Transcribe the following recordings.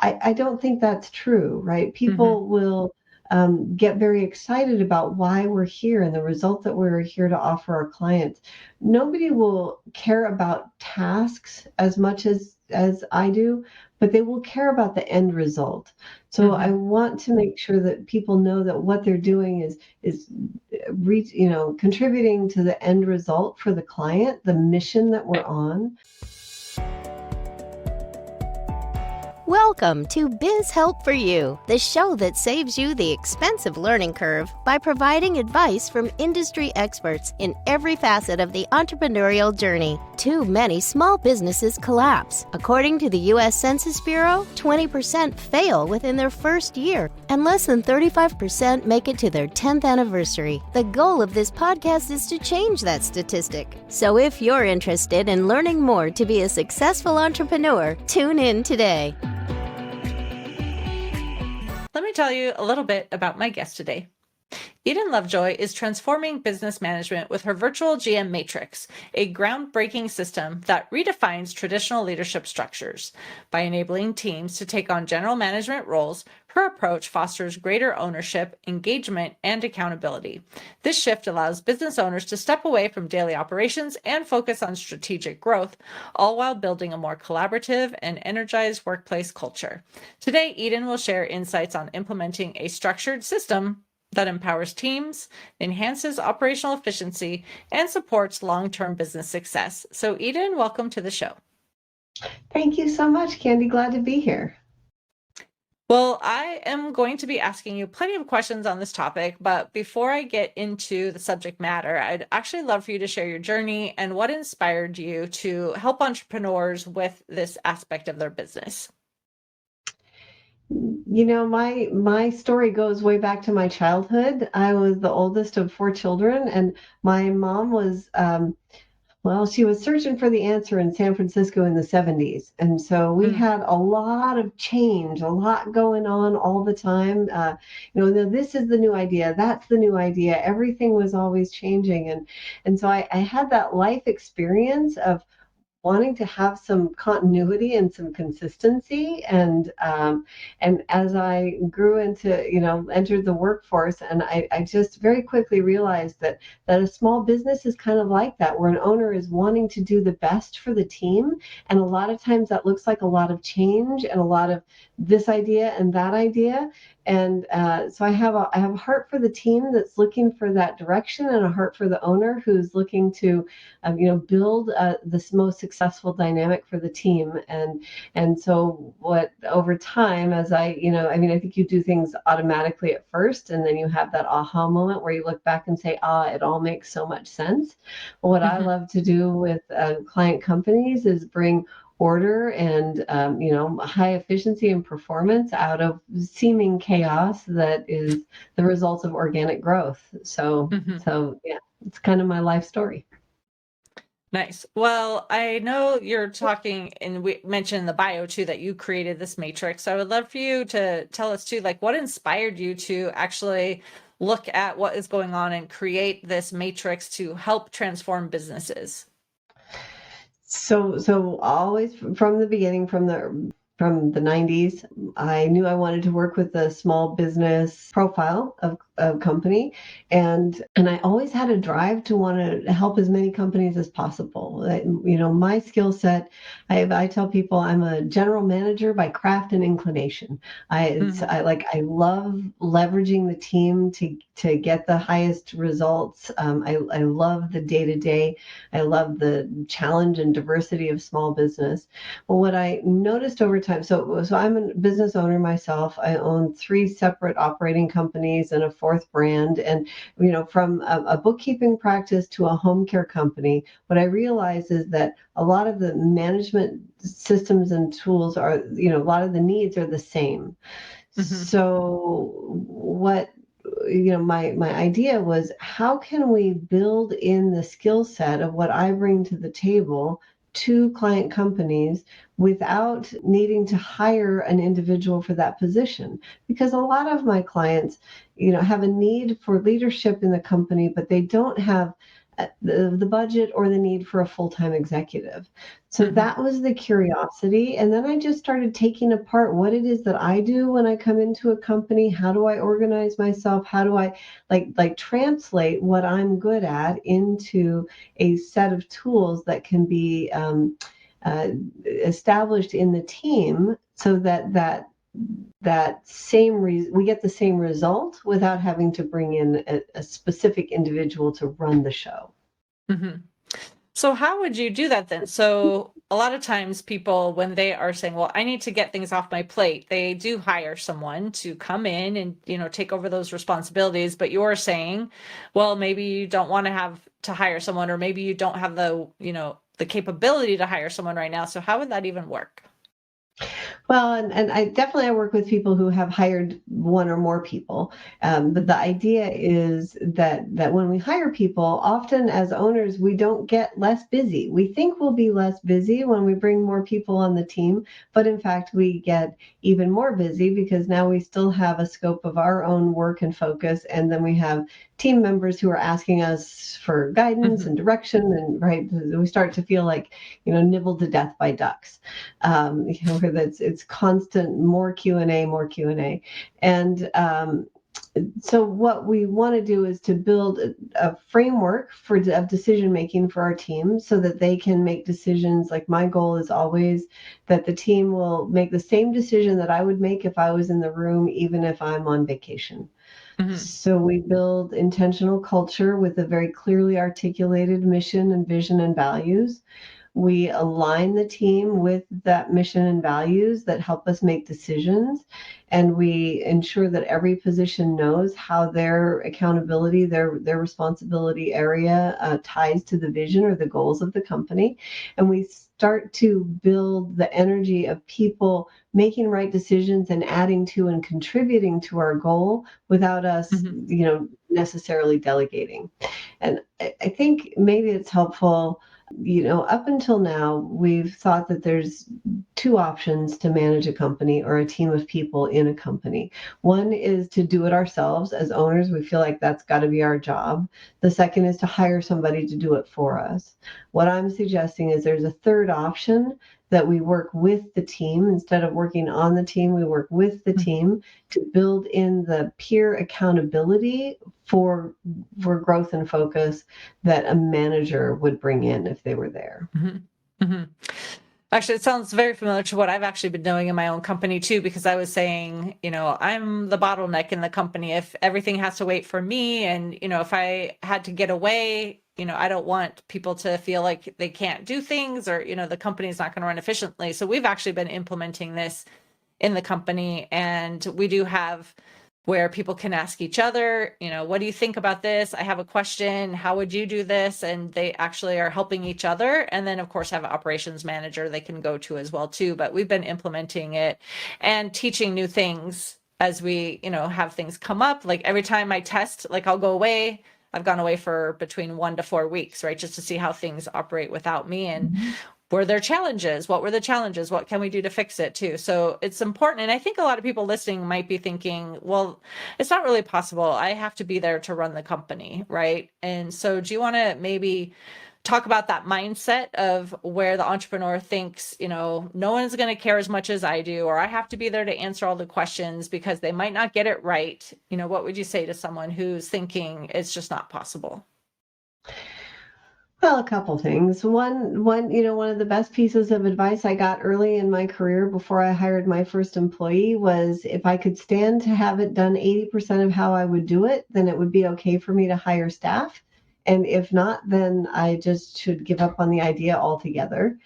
I don't think that's true, right? Mm-hmm. People will get very excited about why we're here and the result that we're here to offer our clients. Nobody will care about tasks as much as I do, but they will care about the end result. So I Mm-hmm. want to make sure that people know that what they're doing is contributing to the end result for the client, the mission that we're on. Welcome to Biz Help for You, the show that saves you the expensive learning curve by providing advice from industry experts in every facet of the entrepreneurial journey. Too many small businesses collapse. According to the U.S. Census Bureau, 20% fail within their first year, and less than 35% make it to their 10th anniversary. The goal of this podcast is to change that statistic. So if you're interested in learning more to be a successful entrepreneur, tune in today. Let me tell you a little bit about my guest today. Eden Lovejoy is transforming business management with her virtual GM Matrix, a groundbreaking system that redefines traditional leadership structures. By enabling teams to take on general management roles, her approach fosters greater ownership, engagement, and accountability. This shift allows business owners to step away from daily operations and focus on strategic growth, all while building a more collaborative and energized workplace culture. Today, Eden will share insights on implementing a structured system that empowers teams, enhances operational efficiency, and supports long-term business success. So Eden, welcome to the show. Thank you so much, Candy. Glad to be here. Well, I am going to be asking you plenty of questions on this topic, but before I get into the subject matter, I'd actually love for you to share your journey and what inspired you to help entrepreneurs with this aspect of their business. You know, my story goes way back to my childhood. I was the oldest of four children, and my mom was, she was searching for the answer in San Francisco in the 70s. And so we had a lot of change, a lot going on all the time. This is the new idea, that's the new idea. Everything was always changing. And so I had that life experience of wanting to have some continuity and some consistency. And as I grew into, entered the workforce, and I just very quickly realized that a small business is kind of like that, where an owner is wanting to do the best for the team. And a lot of times that looks like a lot of change and a lot of this idea and that idea. And so I have a heart for the team that's looking for that direction, and a heart for the owner who's looking to, build this most successful dynamic for the team. And so what over time, as I think you do things automatically at first, and then you have that aha moment where you look back and say, it all makes so much sense. What I love to do with client companies is bring order and high efficiency and performance out of seeming chaos that is the result of organic growth. So yeah, it's kind of my life story. Nice. Well, I know you're talking, and we mentioned in the bio too that you created this matrix. So I would love for you to tell us too, like what inspired you to actually look at what is going on and create this matrix to help transform businesses. So always from the beginning, from the 90s, I knew I wanted to work with a small business profile of company, and I always had a drive to want to help as many companies as possible. My skill set, I tell people I'm a general manager by craft and inclination. I love leveraging the team to get the highest results. I love the day-to-day. I love the challenge and diversity of small business. Well, what I noticed over time, so I'm a business owner myself. I own 3 separate operating companies and a 4th brand. And, from a bookkeeping practice to a home care company, what I realized is that a lot of the management systems and tools are, a lot of the needs are the same. So what my idea was, how can we build in the skill set of what I bring to the table to client companies without needing to hire an individual for that position? Because a lot of my clients, have a need for leadership in the company, but they don't have the budget or the need for a full-time executive. So Mhm. that was the curiosity. And then I just started taking apart what it is that I do when I come into a company. How do I organize myself? How do I like translate what I'm good at into a set of tools that can be uh, established in the team so that we get the same result without having to bring in a specific individual to run the show. Mhm. So how would you do that then? So a lot of times people, when they are saying, well, I need to get things off my plate, they do hire someone to come in and, take over those responsibilities. But you're saying, well, maybe you don't want to have to hire someone, or maybe you don't have the capability to hire someone right now. So how would that even work? Well, and I work with people who have hired one or more people. But the idea is that when we hire people, often as owners, we don't get less busy. We think we'll be less busy when we bring more people on the team, but in fact, we get even more busy because now we still have a scope of our own work and focus, and then we have team members who are asking us for guidance Mhm. and direction, and right, we start to feel like nibbled to death by ducks. Where it's constant more Q&A, more Q&A. And so what we want to do is to build a framework of decision making for our team so that they can make decisions. Like my goal is always that the team will make the same decision that I would make if I was in the room, even if I'm on vacation. Mhm. So we build intentional culture with a very clearly articulated mission and vision and values. We align the team with that mission and values that help us make decisions. And we ensure that every position knows how their accountability, their responsibility area ties to the vision or the goals of the company. And we start to build the energy of people making right decisions and adding to and contributing to our goal without us, Mhm. necessarily delegating. And I think maybe it's helpful. Up until now, we've thought that there's two options to manage a company or a team of people in a company. One is to do it ourselves as owners. We feel like that's got to be our job. The second is to hire somebody to do it for us. What I'm suggesting is there's a third option, that we work with the team. Instead of working on the team, we work with the Mhm. team to build in the peer accountability for growth and focus that a manager would bring in if they were there. Mhm. Mhm. Actually, it sounds very familiar to what I've actually been doing in my own company too, because I was saying, I'm the bottleneck in the company. If everything has to wait for me, and, if I had to get away, I don't want people to feel like they can't do things, or, the company's not going to run efficiently. So we've actually been implementing this in the company, and we do have where people can ask each other, what do you think about this? I have a question. How would you do this? And they actually are helping each other. And then, of course, have an operations manager they can go to as well too. But we've been implementing it and teaching new things as we, have things come up. Like every time I test, like I'll go away. I've gone away for between 1 to 4 weeks, right? Just to see how things operate without me. And were there challenges? What were the challenges? What can we do to fix it too? So it's important. And I think a lot of people listening might be thinking, well, it's not really possible. I have to be there to run the company, right? And so do you want to maybe talk about that mindset of where the entrepreneur thinks, no one's going to care as much as I do, or I have to be there to answer all the questions because they might not get it right? What would you say to someone who's thinking it's just not possible? Well, a couple things. One of the best pieces of advice I got early in my career before I hired my first employee was if I could stand to have it done 80% of how I would do it, then it would be okay for me to hire staff. And if not, then I just should give up on the idea altogether.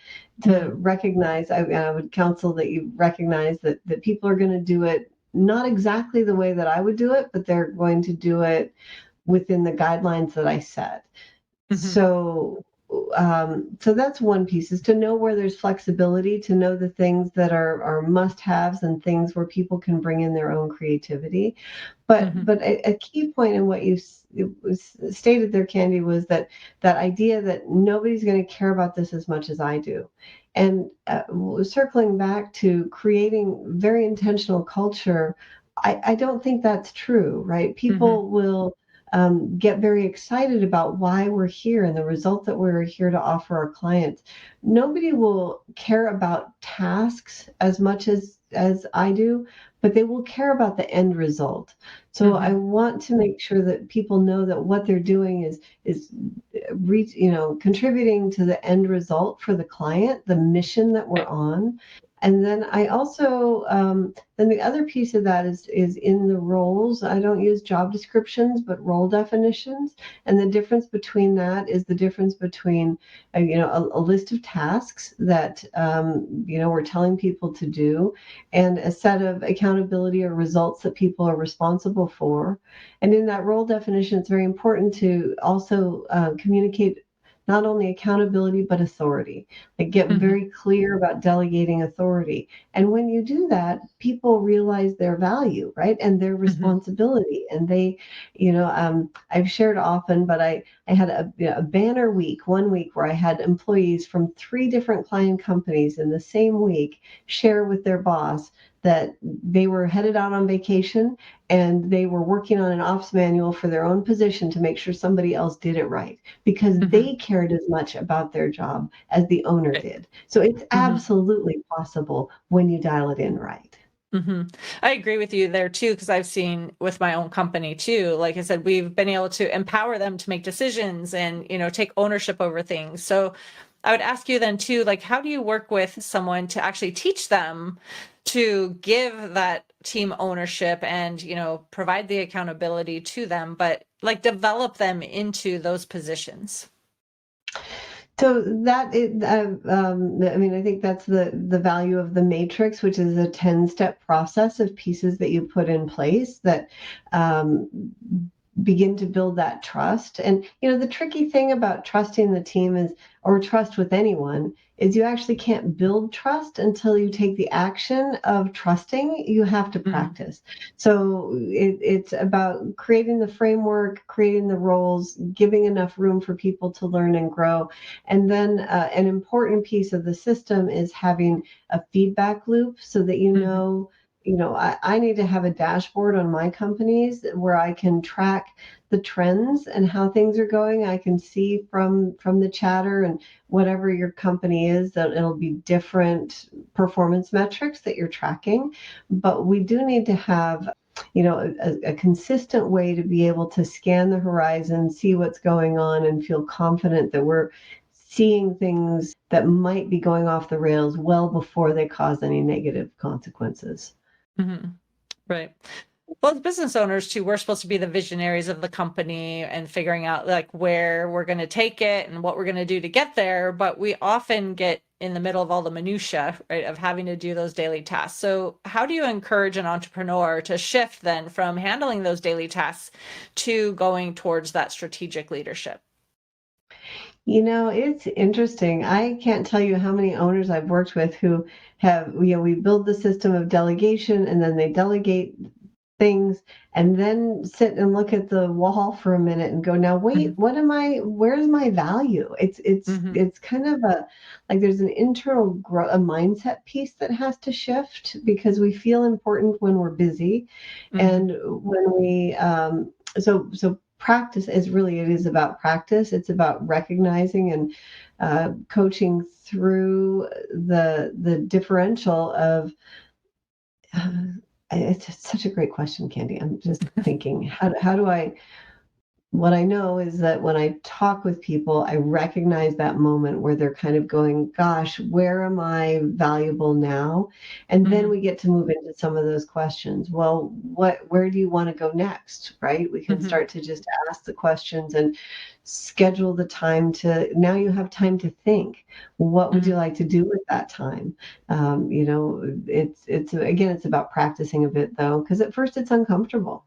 To Mm-hmm. recognize, I would counsel that you recognize that people are going to do it not exactly the way that I would do it, but they're going to do it within the guidelines that I set. Mm-hmm. So that's one piece, is to know where there's flexibility, to know the things that are must-haves and things where people can bring in their own creativity. But Mm-hmm. but a key point in what stated there, Candy, was that idea that nobody's going to care about this as much as I do. And circling back to creating very intentional culture, I don't think that's true, right? Mm-hmm. People will get very excited about why we're here and the result that we're here to offer our clients. Nobody will care about tasks as much as I do, but they will care about the end result. So I want to make sure that people know that what they're doing is contributing to the end result for the client, the mission that we're on. And then I also then the other piece of that is in the roles. I don't use job descriptions, but role definitions. And the difference between that is the difference between a list of tasks that we're telling people to do, and a set of accountability or results that people are responsible for. And in that role definition, it's very important to also communicate not only accountability but authority. Like, get very clear about delegating authority. And when you do that, people realize their value, right, and their responsibility. And they, I've shared often, but I had a banner week, one week, where I had employees from 3 different client companies in the same week share with their boss that they were headed out on vacation and they were working on an ops manual for their own position to make sure somebody else did it right, because they cared as much about their job as the owner did. So it's absolutely possible when you dial it in right. I agree with you there too, because I've seen with my own company too, like I said, we've been able to empower them to make decisions and, take ownership over things. So I would ask you then too, like, how do you work with someone to actually teach them to give that team ownership and, provide the accountability to them, but like develop them into those positions? So that is, I think that's the value of the matrix, which is a 10-step process of pieces that you put in place that um, begin to build that trust. And the tricky thing about trusting the team is, or trust with anyone, is you actually can't build trust until you take the action of trusting. You have to practice. So it's about creating the framework, creating the roles, giving enough room for people to learn and grow. And then an important piece of the system is having a feedback loop so that I need to have a dashboard on my companies where I can track the trends and how things are going. I can see from the chatter, and whatever your company is, that it'll be different performance metrics that you're tracking. But we do need to have a consistent way to be able to scan the horizon, see what's going on, and feel confident that we're seeing things that might be going off the rails well before they cause any negative consequences. Right. Well, as business owners too, we're supposed to be the visionaries of the company and figuring out like where we're going to take it and what we're going to do to get there. But we often get in the middle of all the minutia, right, of having to do those daily tasks. So how do you encourage an entrepreneur to shift then from handling those daily tasks to going towards that strategic leadership? It's interesting. I can't tell you how many owners I've worked with who have, we build the system of delegation, and then they delegate things and then sit and look at the wall for a minute and go, now wait, where's my value? It's kind of like there's an internal a mindset piece that has to shift, because we feel important when we're busy. And when we so practice is really, it is about practice. It's about recognizing and coaching through the differential of it's such a great question, Candy. I'm just thinking, how do I, what I know is that when I talk with people, I recognize that moment where they're kind of going, gosh, where am I valuable now? And then we get to move into some of those questions. Well, where do you want to go next? Right? We can start to just ask the questions and schedule the time now you have time to think. What would you like to do with that time? It's again, it's about practicing a bit though, because at first it's uncomfortable.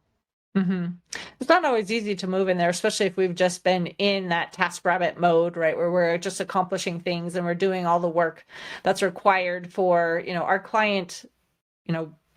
It's not always easy to move in there, especially if we've just been in that task rabbit mode, right? Where we're just accomplishing things and we're doing all the work that's required for, our client,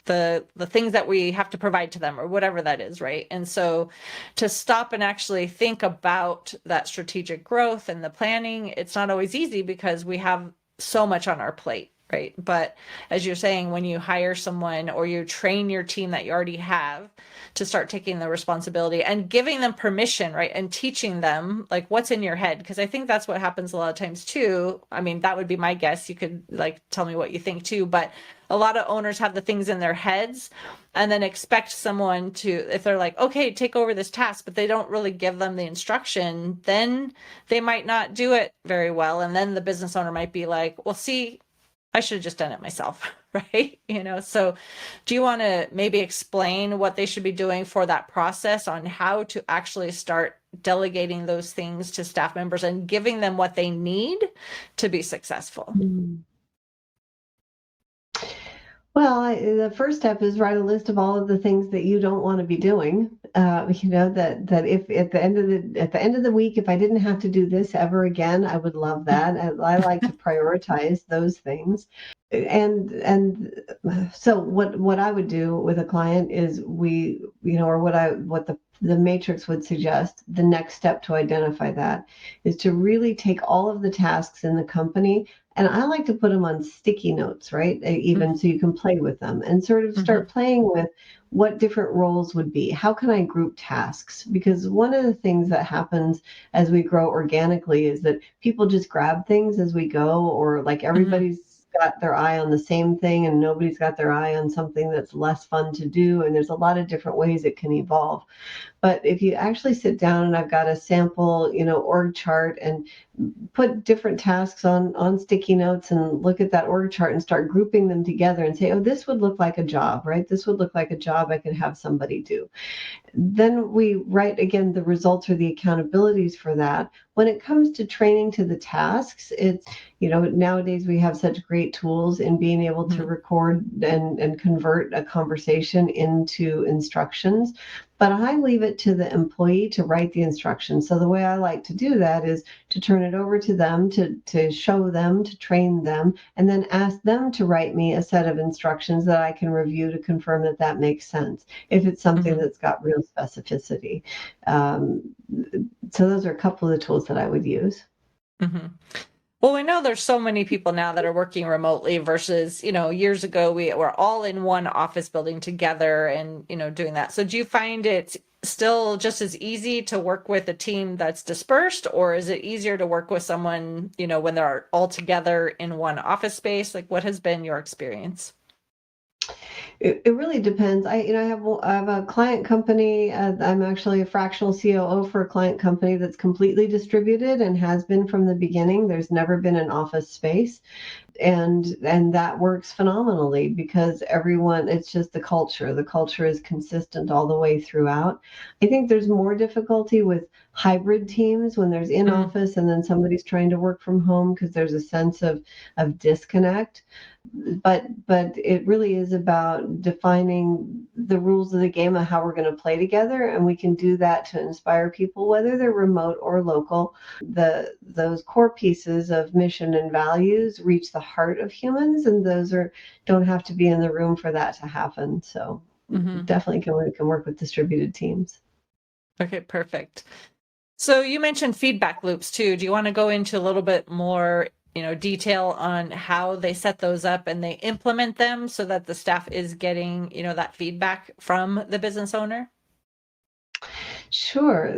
the things that we have to provide to them or whatever that is, right? And so to stop and actually think about that strategic growth and the planning, it's not always easy because we have so much on our plate, right? But as you're saying, when you hire someone or you train your team that you already have to start taking the responsibility and giving them permission, right? And teaching them like what's in your head. Because I think that's what happens a lot of times too. I mean, that would be my guess. You could like tell me what you think too. But a lot of owners have the things in their heads and then expect someone to, if they're like, okay, take over this task, but they don't really give them the instruction, then they might not do it very well. And then the business owner might be like, well, see, I should have just done it myself, right? So do you want to maybe explain what they should be doing for that process on how to actually start delegating those things to staff members and giving them what they need to be successful? Well, the first step is write a list of all of the things that you don't want to be doing. That if at the end of the week, if I didn't have to do this ever again, I would love that. And I like to prioritize those things. And so what I would do with a client is what the matrix would suggest, the next step to identify that is to really take all of the tasks in the company, and I like to put them on sticky notes, right? Even so you can play with them and sort of start playing with what different roles would be. How can I group tasks? Because one of the things that happens as we grow organically is that people just grab things as we go, or like everybody's got their eye on the same thing and nobody's got their eye on something that's less fun to do. And there's a lot of different ways it can evolve. But if you actually sit down, and I've got a sample, org chart, and put different tasks on sticky notes and look at that org chart and start grouping them together and say, oh, this would look like a job, right? This would look like a job I could have somebody do. Then we write again the results or the accountabilities for that. When it comes to training to the tasks, it's, nowadays we have such great tools in being able to record and convert a conversation into instructions. But I leave it to the employee to write the instructions. So the way I like to do that is to turn it over to them, to show them, to train them, and then ask them to write me a set of instructions that I can review to confirm that that makes sense, if it's something that's got real specificity. So those are a couple of the tools that I would use. Well, we know there's so many people now that are working remotely versus, years ago we were all in one office building together and, doing that. So do you find it's still just as easy to work with a team that's dispersed, or is it easier to work with someone, when they're all together in one office space? Like, what has been your experience? It really depends. I have a client company. I'm actually a fractional COO for a client company that's completely distributed and has been from the beginning. There's never been an office space, and that works phenomenally because it's just the culture. The culture is consistent all the way throughout. I think there's more difficulty with hybrid teams when there's in office and then somebody's trying to work from home, because there's a sense of disconnect. But it really is about defining the rules of the game of how we're going to play together, and we can do that to inspire people, whether they're remote or local. Those core pieces of mission and values reach the heart of humans, and those don't have to be in the room for that to happen. So definitely can work with distributed teams. Okay, perfect. So you mentioned feedback loops too. Do you want to go into a little bit more detail on how they set those up and they implement them so that the staff is getting, that feedback from the business owner? Sure.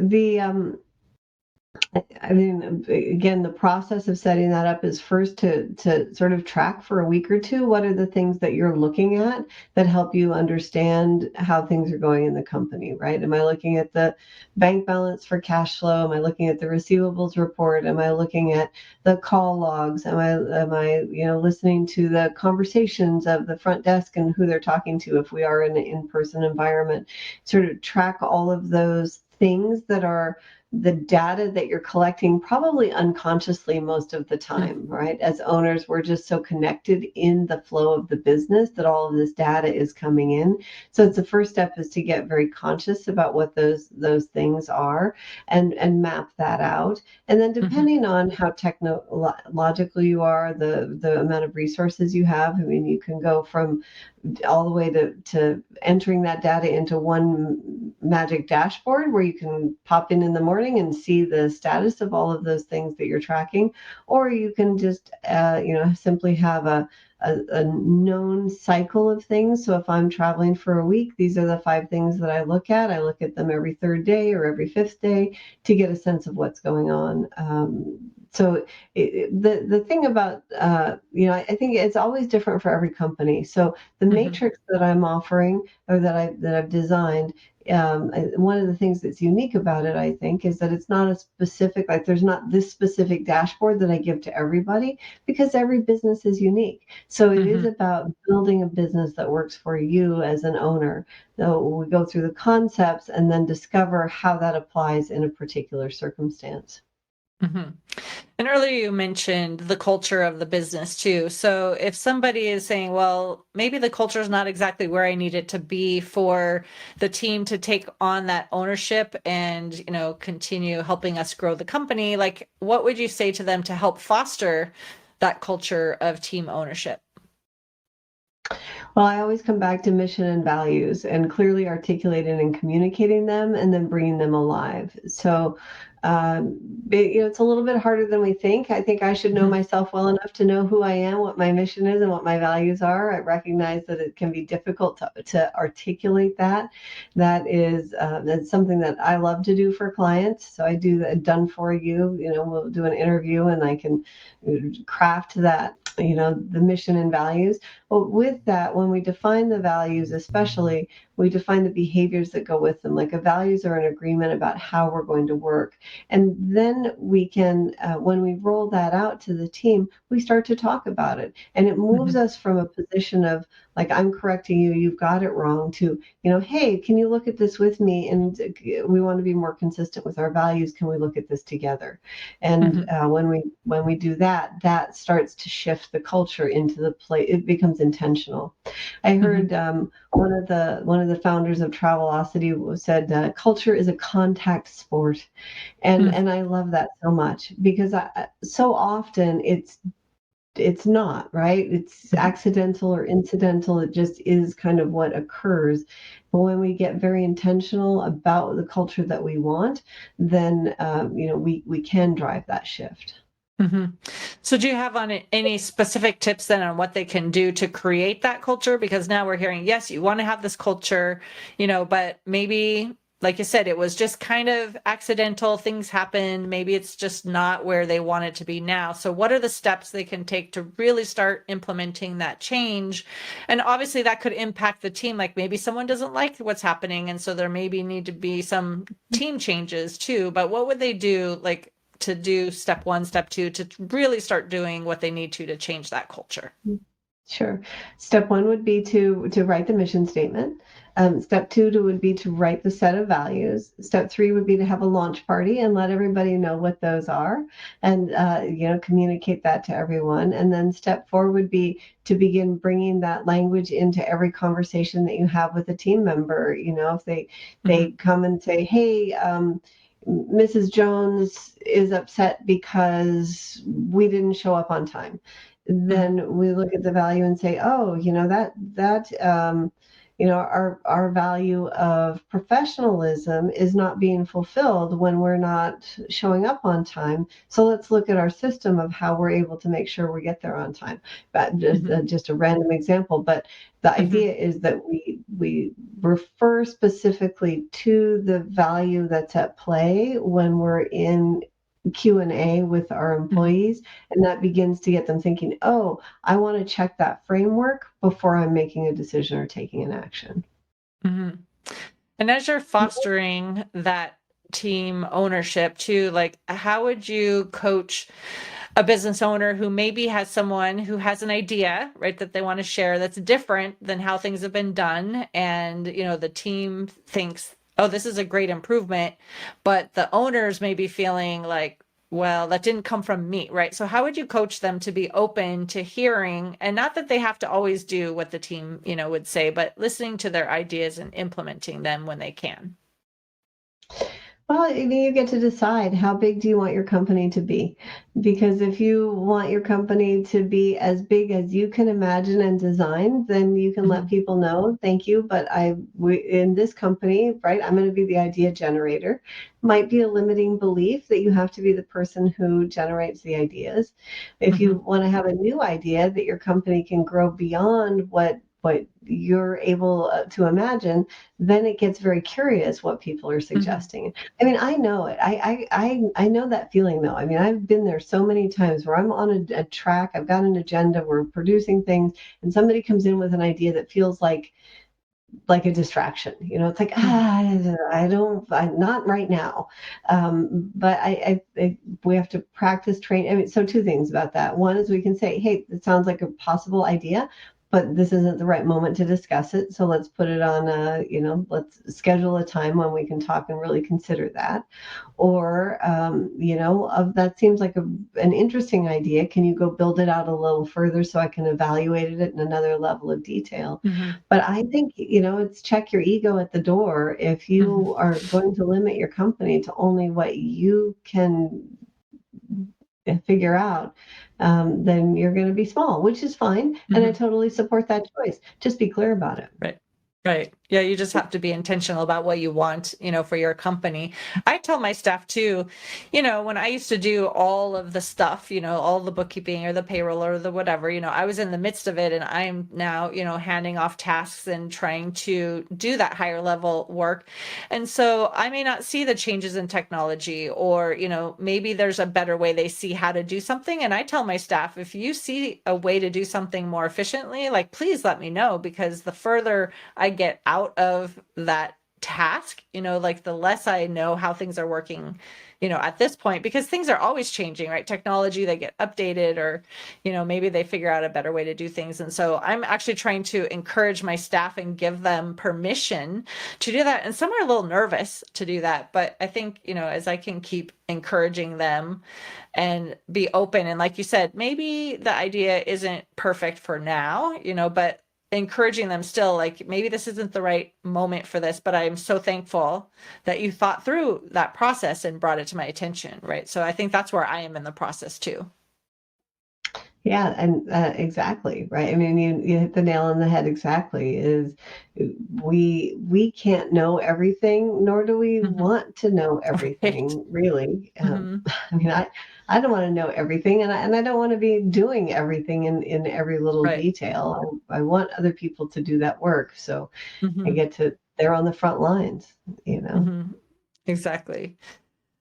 Again, the process of setting that up is first to sort of track for a week or two. What are the things that you're looking at that help you understand how things are going in the company, right? Am I looking at the bank balance for cash flow? Am I looking at the receivables report? Am I looking at the call logs? Am I listening to the conversations of the front desk and who they're talking to if we are in an in-person environment? Sort of track all of those things that are the data that you're collecting, probably unconsciously most of the time, right? As owners, we're just so connected in the flow of the business that all of this data is coming in. So it's the first step is to get very conscious about what those things are and map that out. And then depending on how technological you are, the amount of resources you have, you can go from all the way to entering that data into one magic dashboard where you can pop in the morning and see the status of all of those things that you're tracking, or you can just simply have a a known cycle of things. So if I'm traveling for a week, these are the 5 things that I look at. I look at them every third day or every fifth day to get a sense of what's going on. So the thing about, I think it's always different for every company. So the matrix that I'm offering or that I've designed, one of the things that's unique about it, I think, is that it's not a specific, like there's not this specific dashboard that I give to everybody because every business is unique. So it is about building a business that works for you as an owner. So we go through the concepts and then discover how that applies in a particular circumstance. And earlier you mentioned the culture of the business too. So if somebody is saying, well, maybe the culture is not exactly where I need it to be for the team to take on that ownership and, continue helping us grow the company, like what would you say to them to help foster that culture of team ownership? Well, I always come back to mission and values and clearly articulating and communicating them and then bringing them alive. So, it's a little bit harder than we think. I think I should know myself well enough to know who I am, what my mission is, and what my values are. I recognize that it can be difficult to articulate that. That's something that I love to do for clients. So I do that done for you. We'll do an interview and I can craft that, the mission and values. Well, with that, when we define the values, especially, we define the behaviors that go with them. Like values are an agreement about how we're going to work. And then we can, when we roll that out to the team, we start to talk about it. And it moves us from a position of, like, I'm correcting you, you've got it wrong, to, hey, can you look at this with me? And we want to be more consistent with our values. Can we look at this together? And when we do that, that starts to shift the culture into the place. It becomes intentional. I heard one of the founders of Travelocity said, culture is a contact sport. And I love that so much because so often it's not, right? It's accidental or incidental. It just is kind of what occurs. But when we get very intentional about the culture that we want, then we can drive that shift. So do you have any specific tips then on what they can do to create that culture? Because now we're hearing, yes, you want to have this culture, but maybe, like you said, it was just kind of accidental, things happened. Maybe it's just not where they want it to be now. So what are the steps they can take to really start implementing that change? And obviously that could impact the team. Like maybe someone doesn't like what's happening. And so there maybe need to be some team changes too. But what would they do, like, to do step 1, step 2, to really start doing what they need to change that culture? Sure. Step 1 would be to write the mission statement. Step 2 would be to write the set of values. Step 3 would be to have a launch party and let everybody know what those are, and communicate that to everyone. And then step 4 would be to begin bringing that language into every conversation that you have with a team member. If they come and say, "Hey, Mrs. Jones is upset because we didn't show up on time," then we look at the value and say, oh, our value of professionalism is not being fulfilled when we're not showing up on time. So let's look at our system of how we're able to make sure we get there on time. But just a random example, but the idea is that we refer specifically to the value that's at play when we're in Q&A with our employees, and that begins to get them thinking, oh, I want to check that framework before I'm making a decision or taking an action. And as you're fostering that team ownership too, like how would you coach a business owner who maybe has someone who has an idea, right, that they want to share that's different than how things have been done, and the team thinks, oh, this is a great improvement, but the owners may be feeling like, well, that didn't come from me, right? So how would you coach them to be open to hearing, and not that they have to always do what the team, would say, but listening to their ideas and implementing them when they can? Well, you get to decide how big do you want your company to be? Because if you want your company to be as big as you can imagine and design, then you can let Mhm. people know, thank you, but in this company, right, I'm going to be the idea generator. Might be a limiting belief that you have to be the person who generates the ideas. If you Mhm. want to have a new idea that your company can grow beyond what you're able to imagine, then it gets very curious what people are Mhm. suggesting. I mean, I know it. I know that feeling though. I mean, I've been there so many times where I'm on a track, I've got an agenda, we're producing things, and somebody comes in with an idea that feels like a distraction. It's like, Mhm. I don't, not right now. But we have to practice train. I mean, so two things about that. One is we can say, hey, it sounds like a possible idea, but this isn't the right moment to discuss it. So let's put it on let's schedule a time when we can talk and really consider that. Or, of that seems like an interesting idea. Can you go build it out a little further so I can evaluate it at another level of detail? Mhm. But I think, it's check your ego at the door. If Mhm. you are going to limit your company to only what you can figure out, then you're going to be small, which is fine. And I Mhm. totally support that choice. Just be clear about it. Right. Right. Yeah, you just have to be intentional about what you want, for your company. I tell my staff too, when I used to do all of the stuff, all the bookkeeping or the payroll or the whatever, I was in the midst of it and I'm now, handing off tasks and trying to do that higher level work. And so I may not see the changes in technology or, maybe there's a better way they see how to do something. And I tell my staff, if you see a way to do something more efficiently, like, please let me know, because the further I get out of that task, like the less I know how things are working, at this point, because things are always changing, right? Technology, they get updated or, maybe they figure out a better way to do things. And so I'm actually trying to encourage my staff and give them permission to do that. And some are a little nervous to do that. But I think, as I can keep encouraging them and be open, and like you said, maybe the idea isn't perfect for now, but encouraging them still, like, maybe this isn't the right moment for this, but I'm so thankful that you thought through that process and brought it to my attention, right? So I think that's where I am in the process too. Yeah, and exactly, right. I mean, you hit the nail on the head exactly. Is we can't know everything, nor do we Hmm. want to know Right. everything, really. Hmm. I mean, I don't want to know everything, and I don't want to be doing everything in every little Right. detail. I want other people to do that work, so I Hmm. get to they're on the front lines, you know. Hmm. Exactly.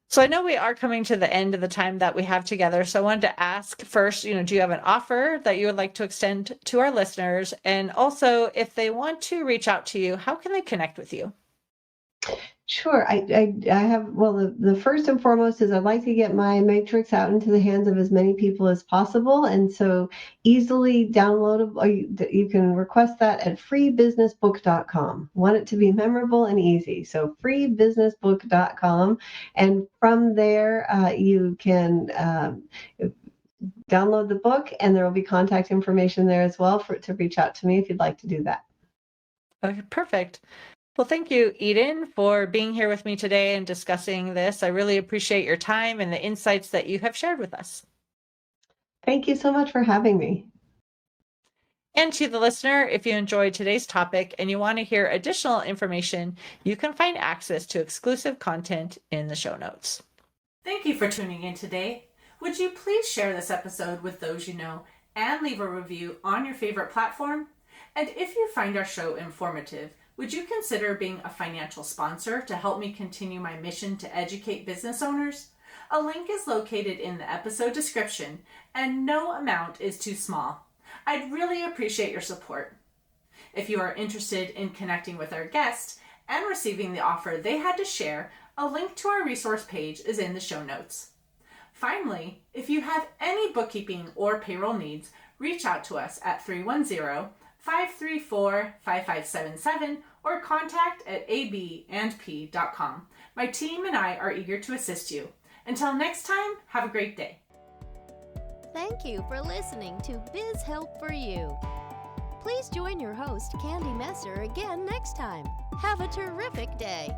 So I know we are coming to the end of the time that we have together. So I wanted to ask first, do you have an offer that you would like to extend to our listeners? And also, if they want to reach out to you, how can they connect with you? Sure. I have, well, the first and foremost is I'd like to get my matrix out into the hands of as many people as possible. And so easily downloadable, you can request that at freebusinessbook.com. Want it to be memorable and easy. So freebusinessbook.com. And from there, you can download the book, and there will be contact information there as well to reach out to me if you'd like to do that. Okay, perfect. Well, thank you, Eden, for being here with me today and discussing this. I really appreciate your time and the insights that you have shared with us. Thank you so much for having me. And to the listener, if you enjoyed today's topic and you want to hear additional information, you can find access to exclusive content in the show notes. Thank you for tuning in today. Would you please share this episode with those you know and leave a review on your favorite platform? And if you find our show informative, would you consider being a financial sponsor to help me continue my mission to educate business owners? A link is located in the episode description, and no amount is too small. I'd really appreciate your support. If you are interested in connecting with our guest and receiving the offer they had to share, a link to our resource page is in the show notes. Finally, if you have any bookkeeping or payroll needs, reach out to us at 310-534-5577 or contact@abandp.com. My team and I are eager to assist you. Until next time, have a great day. Thank you for listening to Biz Help for You. Please join your host, Candy Messer, again next time. Have a terrific day.